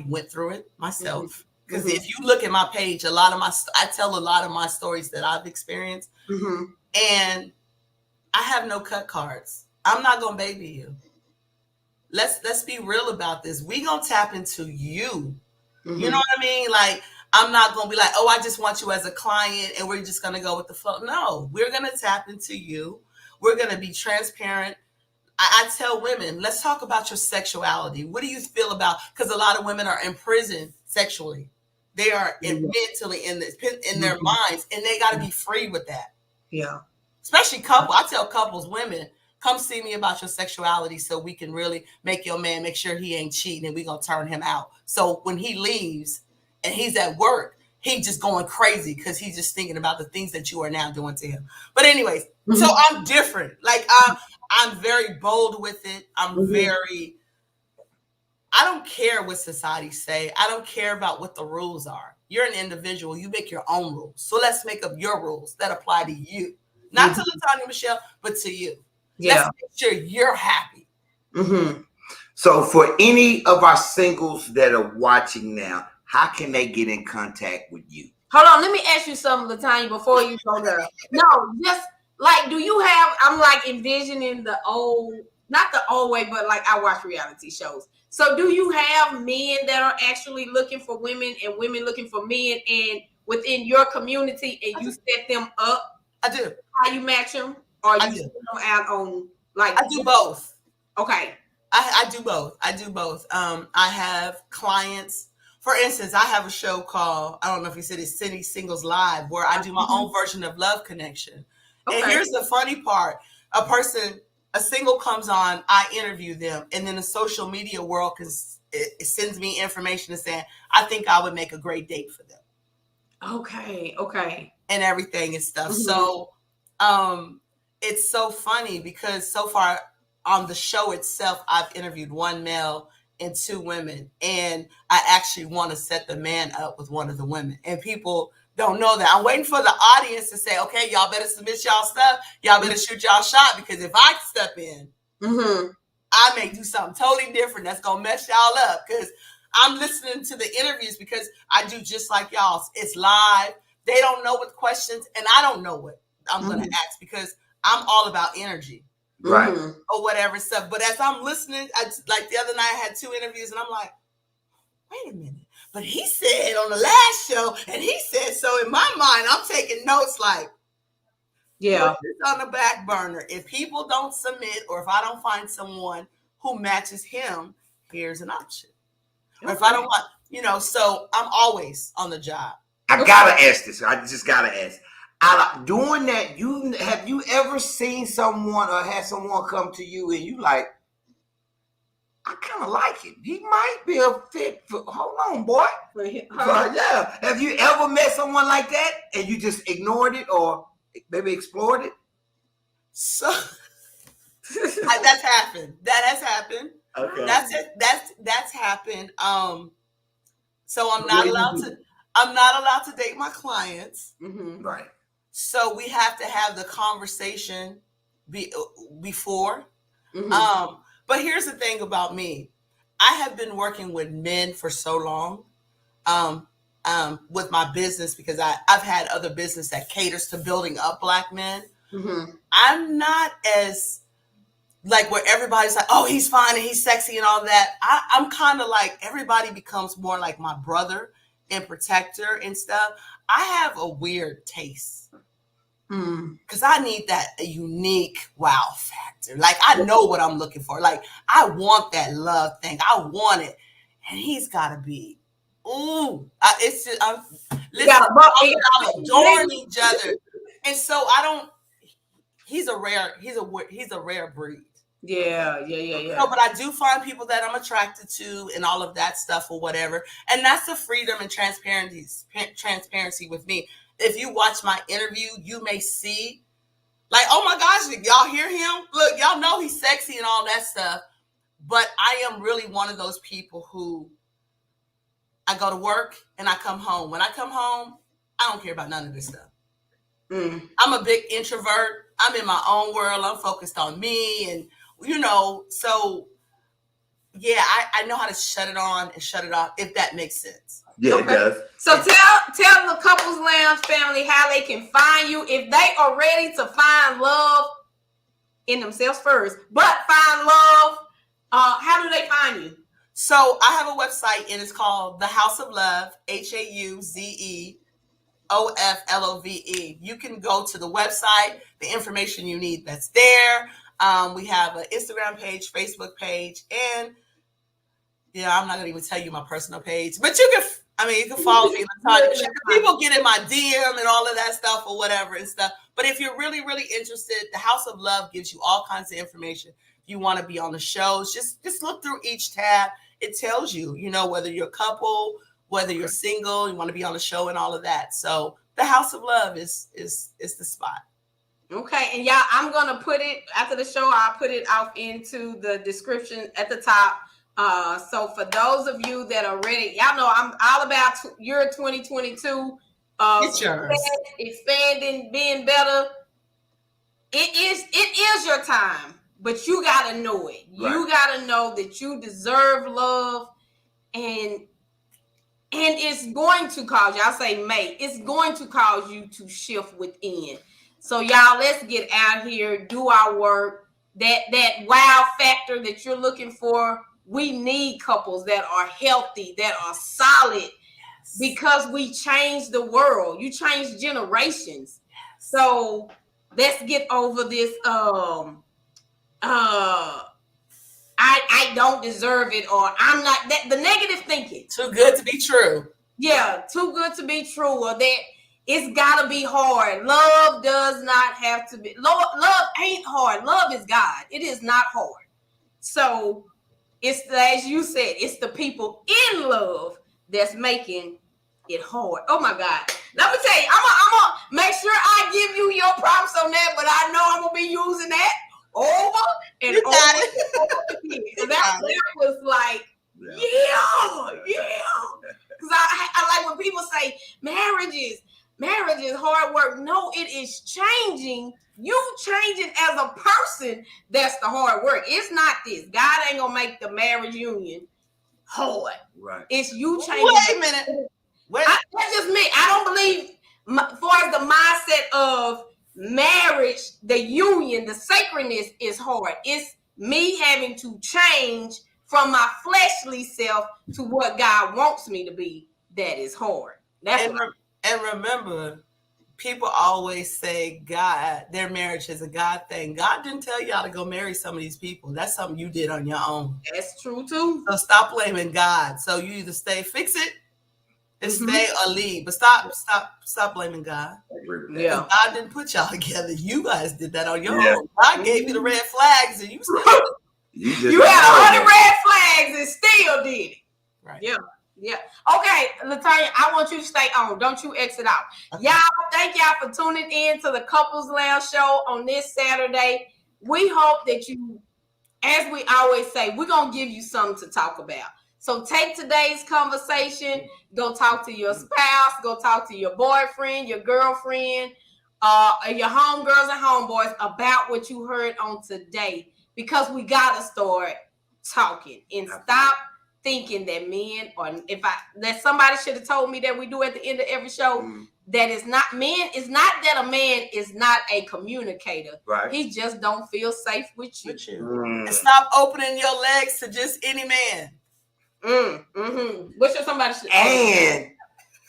went through it myself. Because if you look at my page, I tell a lot of my stories that I've experienced, and I have no cut cards. I'm not gonna baby you. Let's be real about this. We gonna tap into you Mm-hmm. You know what I mean? Like, I'm not going to be like, oh, I just want you as a client and we're just going to go with the flow. No, we're going to tap into you. We're going to be transparent. I tell women, let's talk about your sexuality. What do you feel about? Because a lot of women are imprisoned sexually. They are mentally in their minds, and they got to be free with that. Yeah. Especially couples. I tell couples, women, come see me about your sexuality so we can really make your man make sure he ain't cheating, and we're going to turn him out. So when he leaves and he's at work, he's just going crazy because he's just thinking about the things that you are now doing to him. But anyways, so I'm different. Like, I'm very bold with it. I don't care what society say. I don't care about what the rules are. You're an individual. You make your own rules. So let's make up your rules that apply to you. Not to LaTonya MeChelle, but to you. Yeah. Let's make sure you're happy. Mm-hmm. So for any of our singles that are watching now, how can they get in contact with you? Hold on. Let me ask you something, LaTonya, before you go there. No, just like, do you have, I'm like envisioning the old, not the old way, but like I watch reality shows. So do you have men that are actually looking for women and women looking for men, and within your community, and you set them up? I do. How you match them? Or you send them out on, like? I do both. Okay. I do both. I do both. I have clients. For instance, I have a show called, I don't know if you said it's City Singles Live, where I do my own version of Love Connection. Okay. And here's the funny part. A single comes on, I interview them, and then the social media world it sends me information and saying, I think I would make a great date for them. Okay. And everything and stuff. So it's so funny because so far on the show itself, I've interviewed one male and two women, and I actually want to set the man up with one of the women. And people don't know that. I'm waiting for the audience to say, okay, y'all better submit y'all stuff. Y'all better shoot y'all shot, because if I step in, I may do something totally different that's going to mess y'all up, because I'm listening to the interviews, because I do just like y'all. It's live. They don't know what questions, and I don't know what I'm going to ask, because I'm all about energy. Right. Or whatever stuff. But as I'm listening, like the other night, I had two interviews, and I'm like, wait a minute. But he said on the last show, and he said so. In my mind, I'm taking notes like, yeah, it's on the back burner. If people don't submit, or if I don't find someone who matches him, here's an option. Or if I don't want, so I'm always on the job. I gotta ask this. I just gotta ask. Doing that, have you ever seen someone or had someone come to you and you like, I kind of like him. He might be a fit for, hold on, boy. Yeah. Have you ever met someone like that and you just ignored it or maybe explored it? So that's happened. That has happened. Okay. That's happened. So I'm not allowed to date my clients. Right. So we have to have the conversation before. But here's the thing about me. I have been working with men for so long with my business, because I've had other business that caters to building up Black men. I'm not as like where everybody's like, oh, he's fine and he's sexy and all that. I'm kind of like, everybody becomes more like my brother and protector and stuff. I have a weird taste. Because I need that unique wow factor. Like, I know what I'm looking for. Like, I want that love thing. I want it. And he's got to be, it's just, listen, I'm adoring each other. And so he's a rare breed. Yeah. No, but I do find people that I'm attracted to and all of that stuff or whatever. And that's the freedom and transparency with me. If you watch my interview, you may see, like, oh my gosh, y'all hear him? Look, y'all know he's sexy and all that stuff. But I am really one of those people who, I go to work and I come home. When I come home, I don't care about none of this stuff. I'm a big introvert. I'm in my own world. I'm focused on me. And, so, yeah, I know how to shut it on and shut it off, if that makes sense. Yeah, it does. So tell the Couples Lounge family how they can find you if they are ready to find love in themselves first, but find love. How do they find you? So I have a website and it's called The House of Love, HAUZEOFLOVE. You can go to the website, the information you need that's there. We have an Instagram page, Facebook page, and I'm not gonna even tell you my personal page, but you can follow me. People get in my DM and all of that stuff or whatever and stuff. But if you're really, really interested, the House of Love gives you all kinds of information. If you want to be on the shows, just look through each tab. It tells you, whether you're a couple, whether you're single, you want to be on the show and all of that. So the House of Love is the spot. Okay, and y'all, I'm gonna put it after the show. I'll put it out into the description at the top. So for those of you that are ready, y'all know I'm all about year 2022. Expanding, being better. It is your time, but you gotta know it. Right. You gotta know that you deserve love, and it's going to cause it's going to cause you to shift within. So y'all, let's get out here, do our work. That wow factor that you're looking for. We need couples that are healthy, that are solid, because we change the world. You change generations. So let's get over this. I don't deserve it, or I'm not that. The negative thinking. Too good to be true. Yeah, too good to be true, or that it's gotta be hard. Love does not have to be. Love ain't hard. Love is God. It is not hard. So it's as you said, it's the people in love that's making it hard. Oh my God. Let me tell you, I'm gonna make sure I give you your props on that, but I know I'm gonna be using that over and over again. That was like, yeah. Because I like when people say marriage is hard work. No, it is changing. You changing as a person, that's the hard work. It's not this. God ain't gonna make the marriage union hard. Right. It's you changing. Wait a minute. That's just me. I don't believe, as far as the mindset of marriage, the union, the sacredness is hard. It's me having to change from my fleshly self to what God wants me to be. That is hard. And remember, people always say God, their marriage is a God thing. God didn't tell y'all to go marry some of these people. That's something you did on your own. That's true too. So stop blaming God. So you either fix it, and stay or leave. But stop blaming God. Yeah. God didn't put y'all together. You guys did that on your own. God gave you the red flags, and you still you had 100 red flags and still did it. Right. Yeah. Yeah. Okay, LaTonya, I want you to stay on. Don't you exit out. Okay. Y'all, thank y'all for tuning in to the Couples Lounge show on this Saturday. We hope that you, as we always say, we're going to give you something to talk about. So take today's conversation, go talk to your spouse, go talk to your boyfriend, your girlfriend, your homegirls and homeboys about what you heard on today, because we got to start talking and stop thinking that men, or that somebody should have told me that we do at the end of every show, that is not men. It's not that a man is not a communicator. Right. He just don't feel safe with you. And stop opening your legs to just any man. What should somebody say? And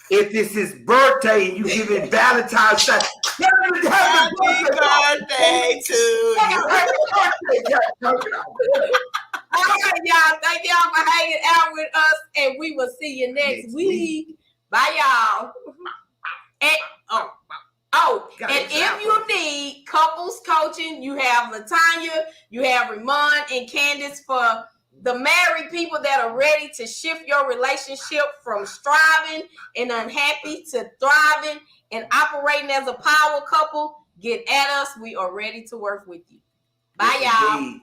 if it's his birthday and you giving Valentine's Day, happy birthday to you. All right, y'all. Thank y'all for hanging out with us, and we will see you next week. Bye, y'all. And if you need couples coaching, you have LaTonya, you have Ramon and Candace for the married people that are ready to shift your relationship from striving and unhappy to thriving and operating as a power couple. Get at us. We are ready to work with you. Bye, y'all.